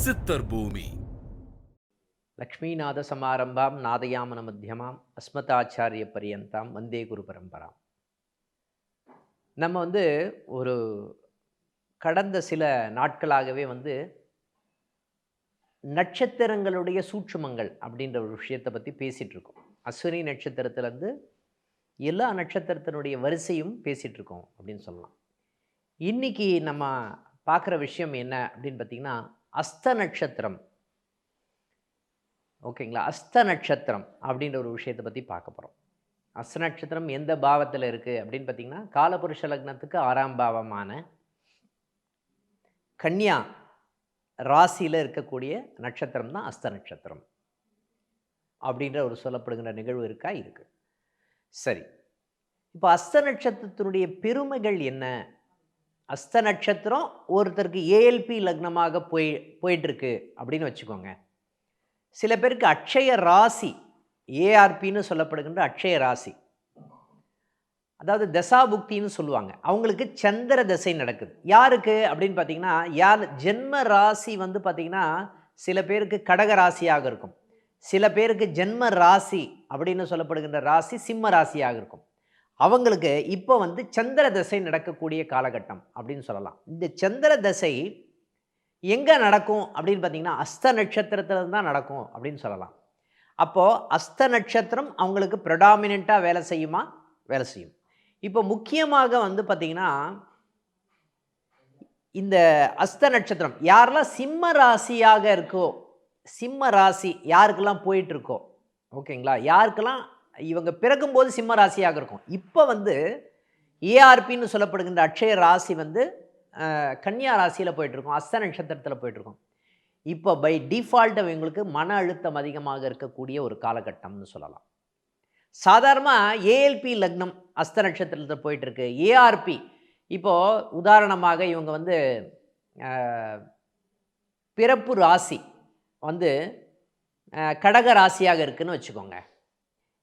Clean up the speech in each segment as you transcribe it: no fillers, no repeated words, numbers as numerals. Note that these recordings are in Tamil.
சித்தர் பூமி. லக்ஷ்மீநாத சமாரம்பாம் நாதயாமன மத்தியமாம் அஸ்மதாச்சாரிய பரியந்தாம் வந்தே குரு பரம்பராம். நம்ம ஒரு கடந்த சில நாட்களாகவே நட்சத்திரங்களுடைய சூட்சுமங்கள் அப்படின்ற ஒரு விஷயத்தை பற்றி பேசிகிட்டு இருக்கோம். அஸ்வினி நட்சத்திரத்திலேருந்து எல்லா நட்சத்திரத்தினுடைய வரிசையும் பேசிகிட்டு இருக்கோம் அப்படின்னு சொல்லலாம். இன்றைக்கி நம்ம பார்க்குற விஷயம் என்ன அப்படின்னு பார்த்திங்கன்னா, அஸ்த நட்சத்திரம். ஓகேங்களா? அஸ்த நட்சத்திரம் அப்படின்ற ஒரு விஷயத்தை பற்றி பார்க்க போகிறோம். அஸ்த நட்சத்திரம் எந்த பாவத்தில் இருக்குது அப்படின்னு பார்த்திங்கன்னா, காலபுருஷ லக்னத்துக்கு 6ஆம் பாவமான கன்னியா ராசியில் இருக்கக்கூடிய நட்சத்திரம் தான் அஸ்த நட்சத்திரம் அப்படின்ற ஒரு சொல்லப்படுகின்ற நிகழ்வு இருக்குது. சரி, இப்போ அஸ்த நட்சத்திரத்தினுடைய பெருமைகள் என்ன? அஸ்த நட்சத்திரம் ஒருத்தருக்கு ஏஎல்பி லக்னமாக போயிட்டுருக்கு அப்படின்னு வச்சுக்கோங்க. சில பேருக்கு அட்சய ராசி, ஏஆர்பின்னு சொல்லப்படுகின்ற அட்சய ராசி, அதாவது தசாபுக்தின்னு சொல்லுவாங்க. அவங்களுக்கு சந்திர தசை நடக்குது. யாருக்கு அப்படின்னு பார்த்தீங்கன்னா, ஜென்ம ராசி பார்த்தீங்கன்னா சில பேருக்கு கடக ராசியாக இருக்கும், சில பேருக்கு ஜென்ம ராசி அப்படின்னு சொல்லப்படுகின்ற ராசி சிம்ம ராசியாக இருக்கும். அவங்களுக்கு இப்போ சந்திர தசை நடக்கக்கூடிய காலகட்டம் அப்படின்னு சொல்லலாம். இந்த சந்திர தசை எங்கே நடக்கும் அப்படின்னு பார்த்தீங்கன்னா, அஸ்த நட்சத்திரத்தில் தான் நடக்கும் அப்படின்னு சொல்லலாம். அப்போது அஸ்த நட்சத்திரம் அவங்களுக்கு ப்ரெடாமினெண்ட்டாக வேலை செய்யுமா? வேலை செய்யும். இப்போ முக்கியமாக பார்த்திங்கன்னா, இந்த அஸ்த நட்சத்திரம் யாரெல்லாம் சிம்ம ராசியாக இருக்கோ, சிம்ம ராசி யாருக்கெல்லாம் போயிட்டுருக்கோ, ஓகேங்களா, யாருக்கெல்லாம் இவங்க பிறக்கும்போது சிம்ம ராசியாக இருக்கும். இப்போ ஏஆர்பின்னு சொல்லப்படுகின்ற அட்சய ராசி கன்னியா ராசியில் போயிட்டுருக்கோம், அஸ்த நட்சத்திரத்தில் போயிட்டுருக்கோம். இப்போ பை டிஃபால்ட் இவங்களுக்கு மன அழுத்தம் அதிகமாக இருக்கக்கூடிய ஒரு காலகட்டம்னு சொல்லலாம். சாதாரணமாக ஏஎல்பி லக்னம் அஸ்த நட்சத்திரத்தில் போயிட்டுருக்கு. ஏஆர்பி இப்போது உதாரணமாக இவங்க பிறப்பு ராசி கடக ராசியாக இருக்குதுன்னு வச்சுக்கோங்க.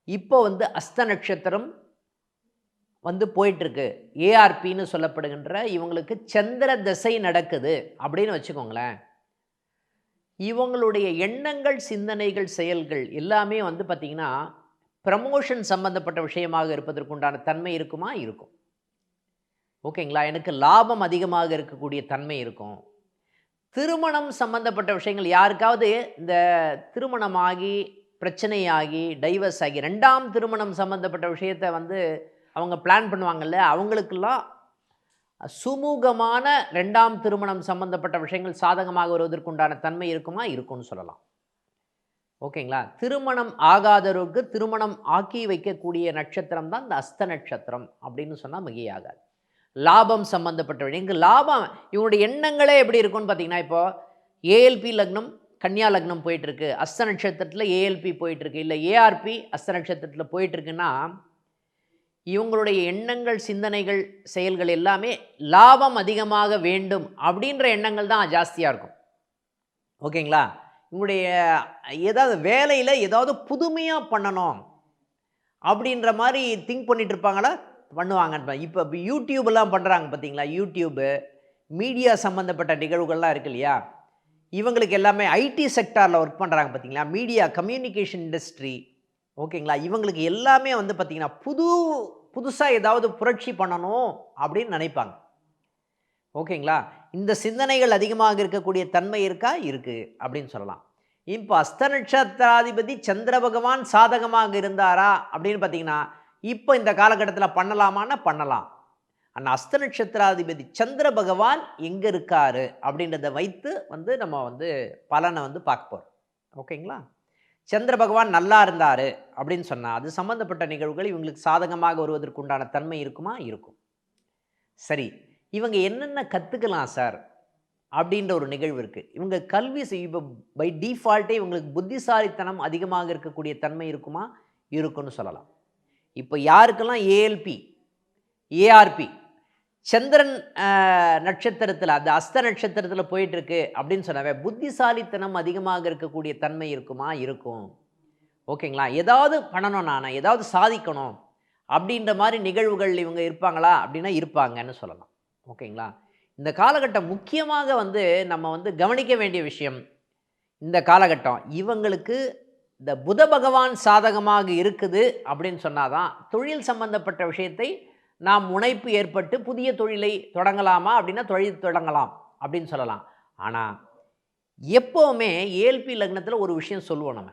இப்போ அஸ்த நட்சத்திரம் போயிட்டுருக்கு, ஏஆர்பின்னு சொல்லப்படுகின்ற இவங்களுக்கு சந்திர தசை நடக்குது அப்படின்னு வச்சுக்கோங்களேன். இவங்களுடைய எண்ணங்கள், சிந்தனைகள், செயல்கள் எல்லாமே பார்த்திங்கன்னா ப்ரமோஷன் சம்பந்தப்பட்ட விஷயமாக இருப்பதற்குண்டான தன்மை இருக்குமா? இருக்கும். ஓகேங்களா? எனக்கு லாபம் அதிகமாக இருக்கக்கூடிய தன்மை இருக்கும். திருமணம் சம்பந்தப்பட்ட விஷயங்கள், யாருக்காவது இந்த திருமணமாகி பிரச்சனையாகி டைவர்ஸ் ஆகி 2ஆம் திருமணம் சம்பந்தப்பட்ட விஷயத்தை அவங்க பிளான் பண்ணுவாங்கல்ல, அவங்களுக்கெல்லாம் சுமூகமான 2ஆம் திருமணம் சம்பந்தப்பட்ட விஷயங்கள் சாதகமாக வருவதற்குண்டான தன்மை இருக்குமா? இருக்கும்னு சொல்லலாம். ஓகேங்களா? திருமணம் ஆகாதவருக்கு திருமணம் ஆக்கி வைக்கக்கூடிய நட்சத்திரம் தான் இந்த அஸ்த நட்சத்திரம் அப்படின்னு சொன்னால் மிகையாகாது. லாபம் சம்பந்தப்பட்ட இங்கு லாபம், இவங்களுடைய எண்ணங்களே எப்படி இருக்கும்னு பார்த்தீங்கன்னா, இப்போது ஏஎல்பி லக்னம் கன்னியா லக்னம் போயிட்டுருக்கு, அஸ்த நட்சத்திரத்தில் ஏஎல்பி போயிட்டுருக்கு, இல்லை ஏஆர்பி அஸ்த நட்சத்திரத்தில் போயிட்டுருக்குன்னா, இவங்களுடைய எண்ணங்கள், சிந்தனைகள், செயல்கள் எல்லாமே லாபம் அதிகமாக வேண்டும் அப்படின்ற எண்ணங்கள் தான் ஜாஸ்தியாக இருக்கும். ஓகேங்களா? இவங்களுடைய ஏதாவது வேலையில் ஏதாவது புதுமையாக பண்ணணும் அப்படின்ற மாதிரி திங்க் பண்ணிட்டு இருப்பாங்களா? பண்ணுவாங்க. இப்போ யூடியூப்லாம் பண்ணுறாங்க பார்த்தீங்களா? யூடியூப்பு, மீடியா சம்மந்தப்பட்ட நிகழ்வுகள்லாம் இருக்கு இல்லையா? இவங்களுக்கு எல்லாமே ஐடி செக்டாரில் ஒர்க் பண்ணுறாங்க பார்த்தீங்களா? மீடியா கம்யூனிகேஷன் இண்டஸ்ட்ரி, ஓகேங்களா? இவங்களுக்கு எல்லாமே பார்த்திங்கன்னா புதுசாக ஏதாவது புரட்சி பண்ணணும் அப்படின்னு நினைப்பாங்க. ஓகேங்களா? இந்த சிந்தனைகள் அதிகமாக இருக்கக்கூடிய தன்மை இருக்கா? இருக்குது அப்படின்னு சொல்லலாம். இப்போ அஸ்த நட்சத்திராதிபதி சந்திர பகவான் சாதகமாக இருந்தாரா அப்படின்னு பார்த்தீங்கன்னா, இப்போ இந்த காலகட்டத்தில் பண்ணலாமான்னா பண்ணலாம். ஆனால் அஸ்த நட்சத்திராதிபதி சந்திர பகவான் எங்கே இருக்காரு அப்படின்றத வைத்து நம்ம பலனை பார்க்க போகிறோம். ஓகேங்களா? சந்திர பகவான் நல்லா இருந்தார் அப்படின்னு சொன்னால் அது சம்மந்தப்பட்ட நிகழ்வுகள் இவங்களுக்கு சாதகமாக வருவதற்குண்டான தன்மை இருக்குமா? இருக்கும். சரி, இவங்க என்னென்ன கற்றுக்கலாம் சார் அப்படின்ற ஒரு நிகழ்வு இருக்குது. இவங்க கல்வி இப்போ பை டிஃபால்ட்டே இவங்களுக்கு புத்திசாலித்தனம் அதிகமாக இருக்கக்கூடிய தன்மை இருக்குமா? இருக்குன்னு சொல்லலாம். இப்போ யாருக்கெல்லாம் ஏஎல்பி, ஏஆர்பி சந்திரன் நட்சத்திரத்தில், அந்த அஸ்த நட்சத்திரத்தில் போயிட்டுருக்கு அப்படின்னு சொன்னாவே புத்திசாலித்தனம் அதிகமாக இருக்கக்கூடிய தன்மை இருக்குமா? இருக்கும். ஓகேங்களா? ஏதாவது பண்ணணும், நான் ஏதாவது சாதிக்கணும் அப்படின்ற மாதிரி நிகழ்வுகள் இவங்க இருப்பாங்களா அப்படின்னா இருப்பாங்கன்னு சொல்லலாம். ஓகேங்களா? இந்த காலகட்டம் முக்கியமாக நம்ம கவனிக்க வேண்டிய விஷயம், இந்த காலகட்டம் இவங்களுக்கு இந்த புத பகவான் சாதகமாக இருக்குது அப்படின்னு சொன்னாதான் தொழில் சம்பந்தப்பட்ட விஷயத்தை நாம் முனைப்பு ஏற்பட்டு புதிய தொழிலை தொடங்கலாமா அப்படின்னா தொழில் தொடங்கலாம் அப்படின்னு சொல்லலாம். ஆனால் எப்போவுமே ஏஎல்பி லக்னத்தில் ஒரு விஷயம் சொல்லுவோம் நம்ம,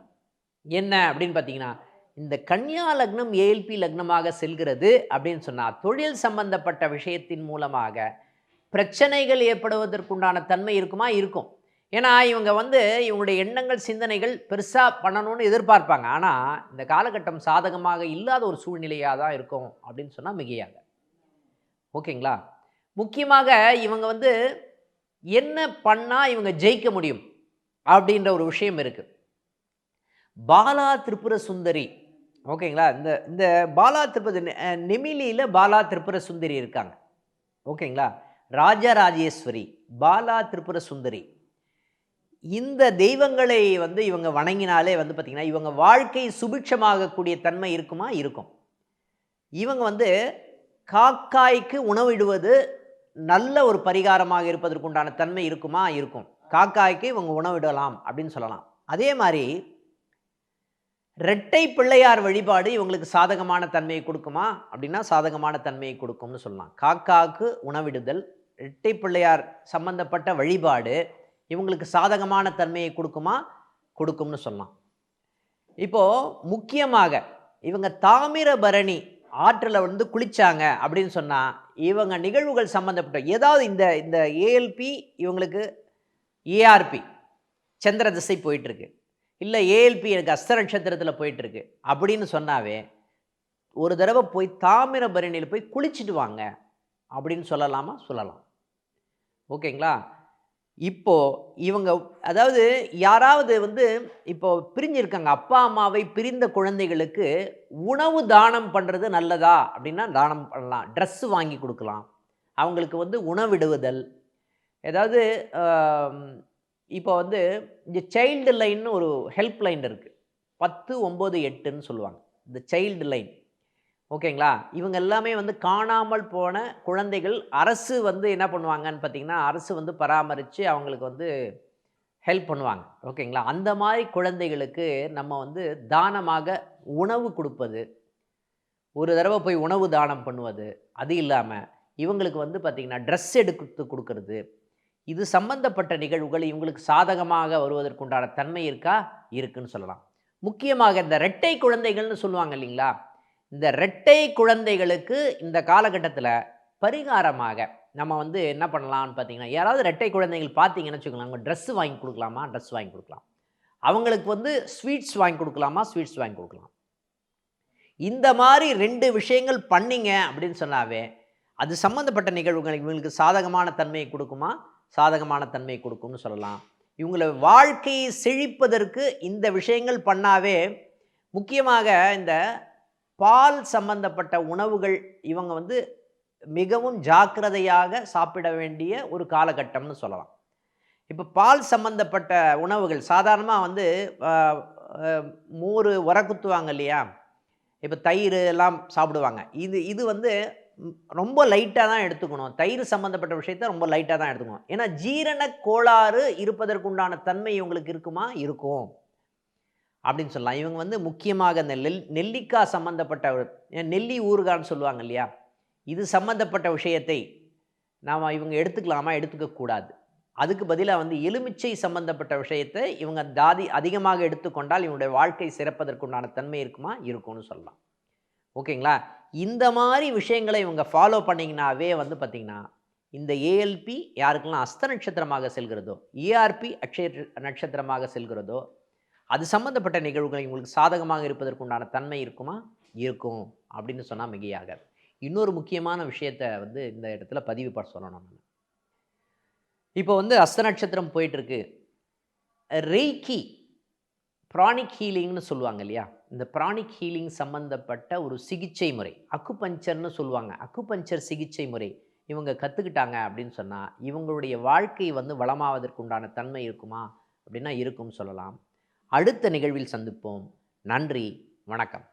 என்ன அப்படின்னு பார்த்தீங்கன்னா, இந்த கன்னியா லக்னம் ஏஎல்பி லக்னமாக செல்கிறது அப்படின்னு சொன்னால் தொழில் சம்பந்தப்பட்ட விஷயத்தின் மூலமாக பிரச்சனைகள் ஏற்படுவதற்குண்டான தன்மை இருக்குமா? இருக்கும். ஏன்னா இவங்க இவங்களுடைய எண்ணங்கள் சிந்தனைகள் பெருசாக பண்ணணும்னு எதிர்பார்ப்பாங்க. ஆனால் இந்த காலகட்டம் சாதகமாக இல்லாத ஒரு சூழ்நிலையாக தான் இருக்கும் அப்படின்னு சொன்னால் மிகையாக. ஓகேங்களா? முக்கியமாக இவங்க என்ன பண்ணால் இவங்க ஜெயிக்க முடியும் அப்படின்ற ஒரு விஷயம் இருக்குது. பாலா திரிபுர சுந்தரி, ஓகேங்களா? இந்த இந்த பாலா திரிபுர நெமிலியில் பாலா திரிபுர சுந்தரி இருக்காங்க. ஓகேங்களா? ராஜராஜேஸ்வரி, பாலா திரிபுர சுந்தரி, இந்த தெய்வங்களை இவங்க வணங்கினாலே பார்த்திங்கன்னா இவங்க வாழ்க்கை சுபிட்சமாகக்கூடிய தன்மை இருக்குமா? இருக்கும். இவங்க காக்காய்க்கு உணவிடுவது நல்ல ஒரு பரிகாரமாக இருப்பதற்குண்டான தன்மை இருக்குமா? இருக்கும். காக்காய்க்கு இவங்க உணவிடலாம் அப்படின்னு சொல்லலாம். அதே மாதிரி இரட்டை பிள்ளையார் வழிபாடு இவங்களுக்கு சாதகமான தன்மையை கொடுக்குமா அப்படின்னா சாதகமான தன்மையை கொடுக்கும்னு சொல்லலாம். காக்காவுக்கு உணவிடுதல், இரட்டை பிள்ளையார் சம்பந்தப்பட்ட வழிபாடு இவங்களுக்கு சாதகமான தன்மையை கொடுக்குமா? கொடுக்கும்னு சொல்லலாம். இப்போது முக்கியமாக இவங்க தாமிரபரணி ஆற்றில் குளித்தாங்க அப்படின்னு சொன்னால் இவங்க நிகழ்வுகள் சம்மந்தப்பட்ட ஏதாவது இந்த இந்த ஏஎல்பி இவங்களுக்கு ஏஆர்பி சந்திர திசை போயிட்டுருக்கு, இல்லை ஏஎல்பி எனக்கு அஸ்த நட்சத்திரத்தில் போயிட்டுருக்கு அப்படின்னு சொன்னாவே ஒரு தடவை போய் தாமிரபரணியில் போய் குளிச்சுட்டு வாங்க அப்படின்னு சொல்லலாமா? சொல்லலாம். ஓகேங்களா? இப்போது இவங்க அதாவது யாராவது இப்போது பிரிஞ்சிருக்காங்க, அப்பா அம்மாவை பிரிந்த குழந்தைகளுக்கு உணவு தானம் பண்ணுறது நல்லதா அப்படின்னா தானம் பண்ணலாம். ட்ரெஸ்ஸு வாங்கி கொடுக்கலாம், அவங்களுக்கு உணவிடுவதல். ஏதாவது இப்போ இந்த சைல்டு லைன்னு ஒரு ஹெல்ப் லைன் இருக்குது, 1098ன்னு சொல்லுவாங்க, இந்த சைல்டு லைன். ஓகேங்களா? இவங்க எல்லாமே காணாமல் போன குழந்தைகள் அரசு என்ன பண்ணுவாங்கன்னு பார்த்தீங்கன்னா, அரசு பராமரித்து அவங்களுக்கு ஹெல்ப் பண்ணுவாங்க. ஓகேங்களா? அந்த மாதிரி குழந்தைகளுக்கு நம்ம தானமாக உணவு கொடுப்பது, ஒரு தடவை போய் உணவு தானம் பண்ணுவது, அது இல்லாமல் இவங்களுக்கு பார்த்திங்கன்னா ட்ரெஸ் எடுத்து கொடுக்கறது, இது சம்பந்தப்பட்ட நிகழ்வுகள் இவங்களுக்கு சாதகமாக வருவதற்குண்டான தன்மை இருக்கா? இருக்குன்னு சொல்லலாம். முக்கியமாக இந்த இரட்டை குழந்தைகள்னு சொல்லுவாங்க இல்லைங்களா? இந்த இரட்டை குழந்தைகளுக்கு இந்த காலகட்டத்தில் பரிகாரமாக நம்ம என்ன பண்ணலாம்னு பார்த்தீங்கன்னா, யாராவது இரட்டை குழந்தைகள் பார்த்தீங்கன்னு வச்சுக்கோங்களேன், அவங்க ட்ரெஸ்ஸு வாங்கி கொடுக்கலாமா? ட்ரெஸ் வாங்கி கொடுக்கலாம். அவங்களுக்கு ஸ்வீட்ஸ் வாங்கி கொடுக்கலாமா? ஸ்வீட்ஸ் வாங்கி கொடுக்கலாம். இந்த மாதிரி 2 விஷயங்கள் பண்ணிங்க அப்படின்னு சொன்னாவே அது சம்மந்தப்பட்ட நிகழ்வுகள் இவங்களுக்கு சாதகமான தன்மையை கொடுக்குமா? சாதகமான தன்மையை கொடுக்கும்னு சொல்லலாம். இவங்களை வாழ்க்கையை செழிப்பதற்கு இந்த விஷயங்கள் பண்ணாவே, முக்கியமாக இந்த பால் சம்பந்தப்பட்ட உணவுகள் இவங்க மிகவும் ஜாக்கிரதையாக சாப்பிட வேண்டிய ஒரு காலகட்டம்னு சொல்லலாம். இப்போ பால் சம்பந்தப்பட்ட உணவுகள் சாதாரணமாக மோர் உரக்குத்துவாங்க இல்லையா? இப்போ தயிர் எல்லாம் சாப்பிடுவாங்க. இது ரொம்ப லைட்டாக தான் எடுத்துக்கணும். தயிர் சம்மந்தப்பட்ட விஷயத்தை ரொம்ப லைட்டாக தான் எடுத்துக்கணும். ஏன்னா ஜீரண கோளாறு இருப்பதற்குண்டான தன்மை இவங்களுக்கு இருக்குமா? இருக்கும் அப்படின்னு சொல்லலாம். இவங்க முக்கியமாக இந்த நெல்லிக்காய் சம்மந்தப்பட்ட நெல்லி ஊறுகான்னு சொல்லுவாங்க இல்லையா? இது சம்மந்தப்பட்ட விஷயத்தை நாம் இவங்க எடுத்துக்கலாமா? எடுத்துக்கக்கூடாது. அதுக்கு பதிலாக எலுமிச்சை சம்மந்தப்பட்ட விஷயத்தை இவங்க அதிகமாக எடுத்துக்கொண்டால் இவங்களுடைய வாழ்க்கை சிறப்பதற்குண்டான தன்மை இருக்குமா? இருக்கும்னு சொல்லலாம். ஓகேங்களா? இந்த மாதிரி விஷயங்களை இவங்க ஃபாலோ பண்ணிங்கனாவே பார்த்திங்கன்னா, இந்த ஏஎல்பி யாருக்கெல்லாம் அஸ்த நட்சத்திரமாக செல்கிறதோ, ஏஆர்பி அக்ஷய நட்சத்திரமாக செல்கிறதோ, அது சம்மந்தப்பட்ட நிகழ்வுகள் இவங்களுக்கு சாதகமாக இருப்பதற்குண்டான தன்மை இருக்குமா? இருக்கும் அப்படின்னு சொன்னால் மிகையாகாது. இன்னொரு முக்கியமான விஷயத்தை இந்த இடத்துல பதிவு பண்ண சொல்லணும். நான் இப்போ அஸ்த நட்சத்திரம் போயிட்டுருக்கு, ரெய்கி ப்ரானிக் ஹீலிங்னு சொல்லுவாங்க இல்லையா? இந்த ப்ரானிக் ஹீலிங் சம்மந்தப்பட்ட ஒரு சிகிச்சை முறை, அக்குபஞ்சர்னு சொல்லுவாங்க, அக்குபஞ்சர் சிகிச்சை முறை இவங்க கற்றுக்கிட்டாங்க அப்படின்னு சொன்னால் இவங்களுடைய வாழ்க்கை வளமாவதற்குண்டான தன்மை இருக்குமா? அப்படின்னா இருக்கும்னு சொல்லலாம். அடுத்த நிகழ்வில் சந்திப்போம். நன்றி, வணக்கம்.